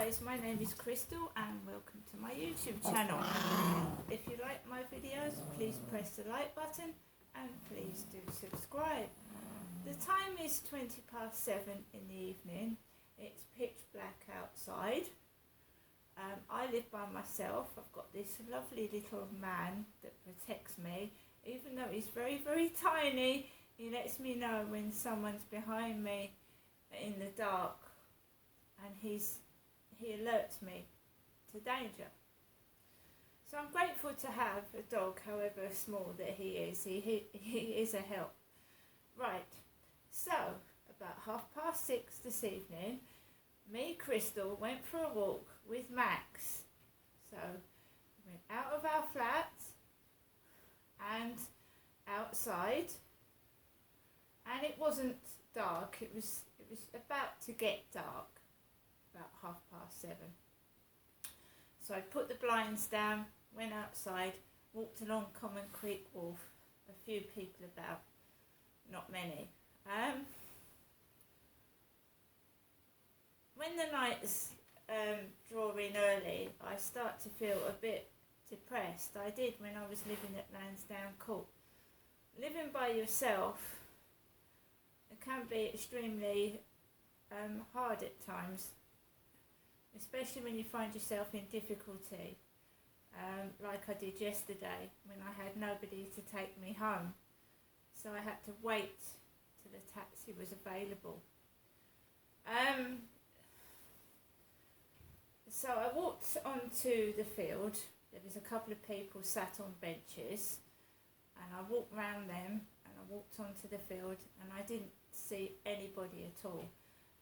guys, my name is Crystal and welcome to my YouTube channel. If you like my videos, please press the like button and please do subscribe. The time is 7:20 in the evening. It's pitch black outside. I live by myself. I've got this lovely little man that protects me. Even though he's very, very tiny, he lets me know when someone's behind me in the dark, and he alerts me to danger. So I'm grateful to have a dog, however small that he is. He is a help. Right, so about 6:30 this evening, me, Crystal, went for a walk with Max. So we went out of our flat and outside, and it wasn't dark. It was about to get dark, about 7:30. So I put the blinds down, went outside, walked along Common Creek Wharf. A few people about, not many. When the nights draw in early, I start to feel a bit depressed. I did when I was living at Lansdowne Court. Living by yourself, it can be extremely hard at times, especially when you find yourself in difficulty, like I did yesterday when I had nobody to take me home. So I had to wait till the taxi was available. So I walked onto the field. There was a couple of people sat on benches, and I walked round them and I walked onto the field, and I didn't see anybody at all.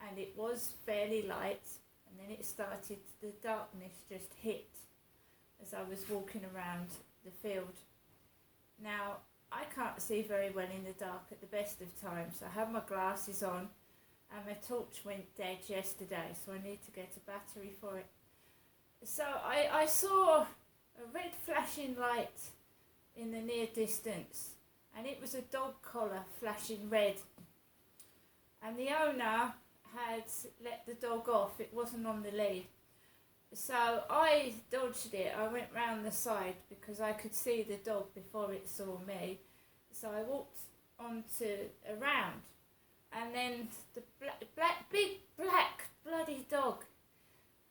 And it was fairly light, and then it started, the darkness just hit as I was walking around the field. Now, I can't see very well in the dark at the best of times. I have my glasses on, and my torch went dead yesterday, so I need to get a battery for it. So I saw a red flashing light in the near distance, and it was a dog collar flashing red. And the owner had let the dog off. It wasn't on the lead. So I dodged it. I went round the side because I could see the dog before it saw me. So I walked around, and then the big black bloody dog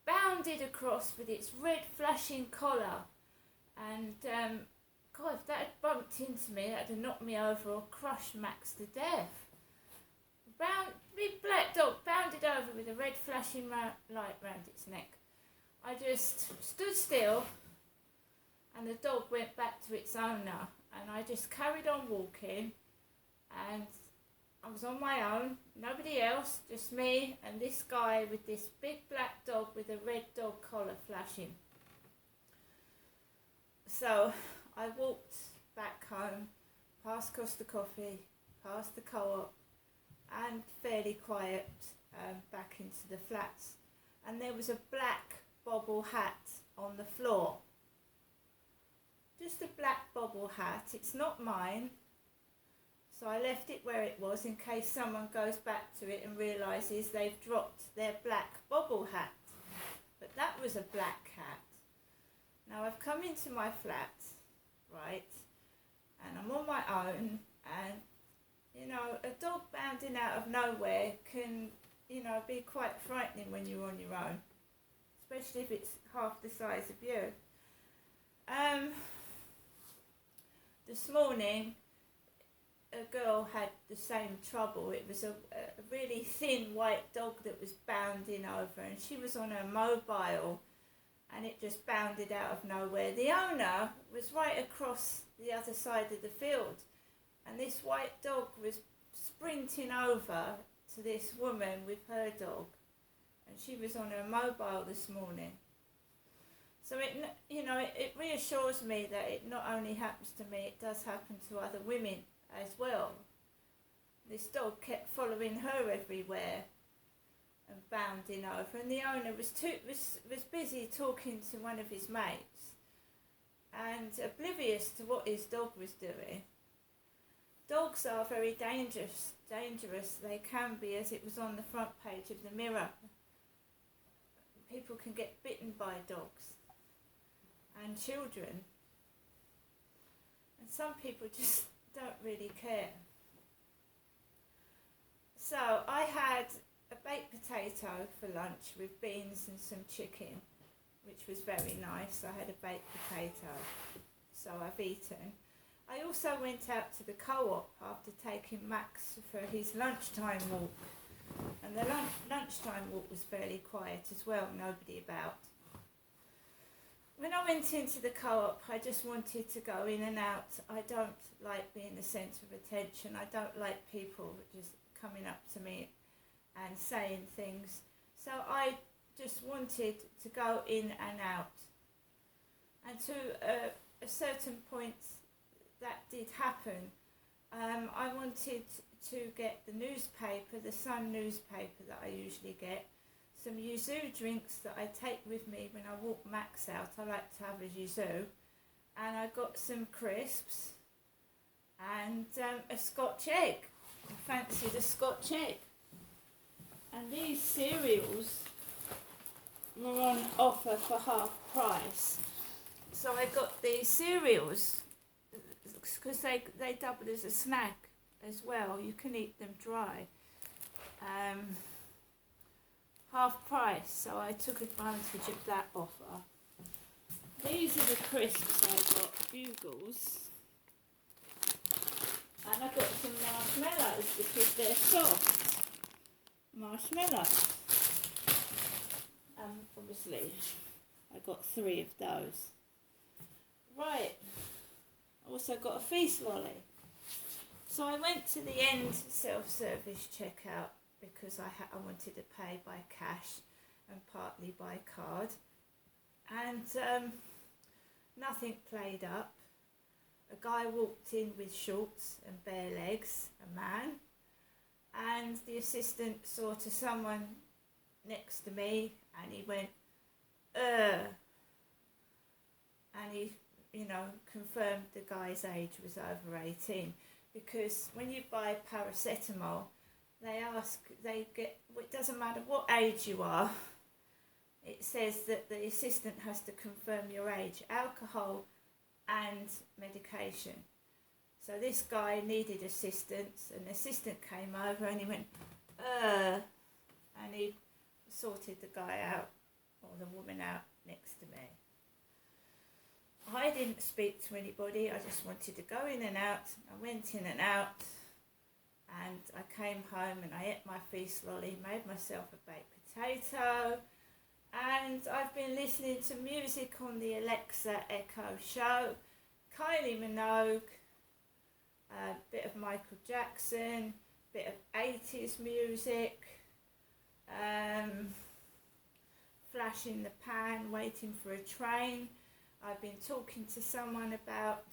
bounded across with its red flashing collar, and God, if that had bumped into me, that would have knocked me over or crushed Max to death. Big black dog bounded over with a red flashing light round its neck. I just stood still, and the dog went back to its owner, and I just carried on walking, and I was on my own, nobody else, just me and this guy with this big black dog with a red dog collar flashing. So I walked back home, past Costa Coffee, past the Co-op, and fairly quiet back into the flats. And there was a black bobble hat on the floor. Just a black bobble hat. It's not mine. So I left it where it was in case someone goes back to it and realises they've dropped their black bobble hat. But that was a black hat. Now I've come into my flat, right, and I'm on my own, and you know, a dog bounding out of nowhere can, you know, be quite frightening when you're on your own, especially if it's half the size of you. This morning, a girl had the same trouble. It was a really thin white dog that was bounding over, and she was on her mobile, and it just bounded out of nowhere. The owner was right across the other side of the field, and this white dog was sprinting over to this woman with her dog, and she was on her mobile this morning. So it reassures me that it not only happens to me, it does happen to other women as well. This dog kept following her everywhere and bounding over, and the owner was busy talking to one of his mates and oblivious to what his dog was doing. Dogs are very dangerous. They can be, as it was on the front page of the Mirror. people can get bitten by dogs and children, and some people just don't really care. So I had a baked potato for lunch with beans and some chicken, which was very nice. I had a baked potato, so I've eaten. I also went out to the co-op after taking Max for his lunchtime walk, and the lunchtime walk was fairly quiet as well, nobody about. When I went into the co-op, I just wanted to go in and out. I don't like being the centre of attention. I don't like people just coming up to me and saying things. So I just wanted to go in and out. And to a certain point that did happen. I wanted to get the newspaper, the Sun newspaper that I usually get, some yuzu drinks that I take with me when I walk Max out. I like to have a yuzu. And I got some crisps and a Scotch egg. I fancied a Scotch egg. And these cereals were on offer for half price. So I got these cereals because they double as a snack as well. You can eat them dry. Half price, so I took advantage of that offer. These are the crisps I got, Bugles. And I got some marshmallows because they're soft. Marshmallows. Obviously, I got 3 of those. Right, I also got a feast lolly. So I went to the end self-service checkout because I wanted to pay by cash and partly by card. And nothing played up. A guy walked in with shorts and bare legs, a man, and the assistant saw to someone next to me and he went, and he, confirmed the guy's age was over 18, because when you buy paracetamol, it doesn't matter what age you are, it says that the assistant has to confirm your age, alcohol and medication. So this guy needed assistance, and the assistant came over and he went, and he sorted the guy out, or the woman out next to me. I didn't speak to anybody, I just wanted to go in and out. I went in and out, and I came home and I ate my feast lolly, made myself a baked potato, and I've been listening to music on the Alexa Echo show, Kylie Minogue, a bit of Michael Jackson, a bit of 80s music, flash in the pan, waiting for a train. I've been talking to someone about,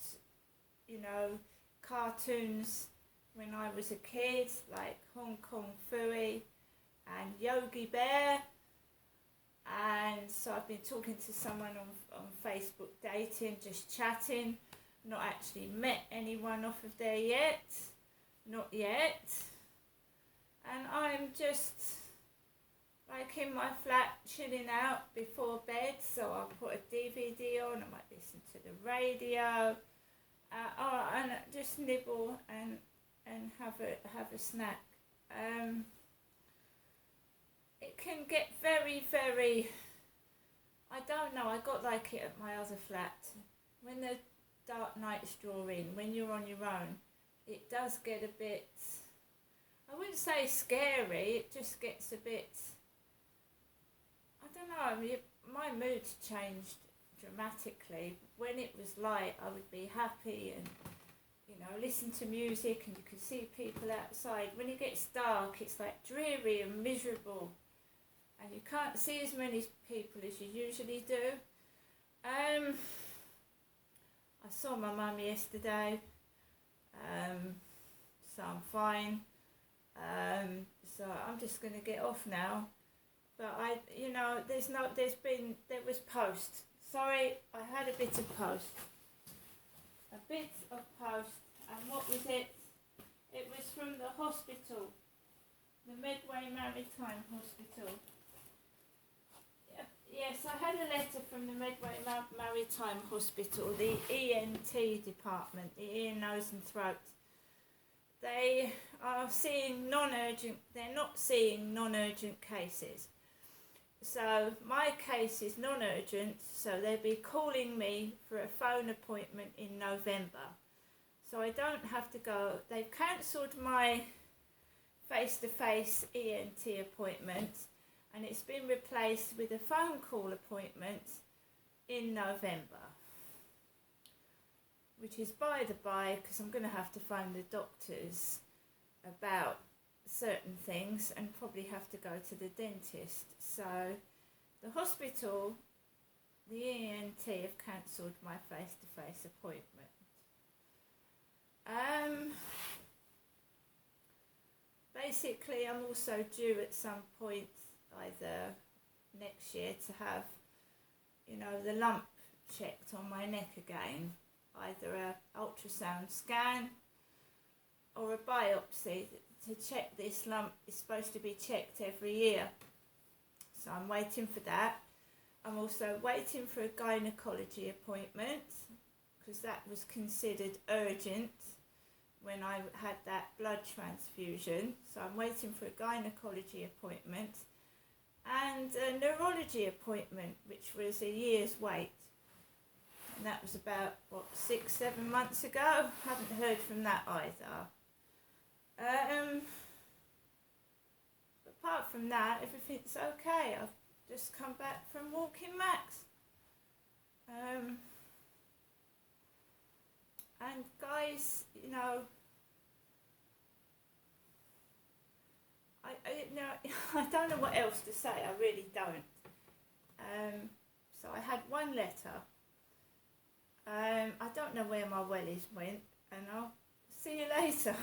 cartoons when I was a kid, like Hong Kong Phooey and Yogi Bear. And so I've been talking to someone on Facebook dating, just chatting, not actually met anyone off of there yet, not yet. And I'm just like in my flat chilling out before bed, so I'll put a DVD on, I might listen to the radio, and just nibble and have a snack. It can get very, very, I don't know, I got like it at my other flat. When the dark nights draw in, when you're on your own, it does get a bit, I wouldn't say scary, it just gets a bit, I don't know, my mood changed dramatically. When it was light, I would be happy and, listen to music, and you could see people outside. When it gets dark, it's like dreary and miserable, and you can't see as many people as you usually do. I saw my mum yesterday, so I'm fine. So I'm just going to get off now. But there was post. Sorry, I had a bit of post. And what was it? It was from the hospital, the Medway Maritime Hospital. A had a letter from the Medway Maritime Hospital, the ENT department, the ear, nose and throat. They are seeing non-urgent, they're not seeing non-urgent cases. So my case is non-urgent, so they'll be calling me for a phone appointment in November. So I don't have to go. They've cancelled my face-to-face ENT appointment, and it's been replaced with a phone call appointment in November, which is by the by, because I'm going to have to phone the doctors about certain things and probably have to go to the dentist. So the hospital, the ENT, have cancelled my face-to-face appointment. Basically, I'm also due at some point, either next year, to have, the lump checked on my neck again, either a ultrasound scan or a biopsy to check this lump. Is supposed to be checked every year, so I'm waiting for that. I'm also waiting for a gynecology appointment, because that was considered urgent when I had that blood transfusion. So I'm waiting for a gynecology appointment and a neurology appointment, which was a year's wait. And that was about, 6-7 months ago. Haven't heard from that either. Apart from that, everything's okay. I've just come back from walking Max. And guys, I don't know what else to say. I really don't. So I had one letter. I don't know where my wellies went, and I'll see you later.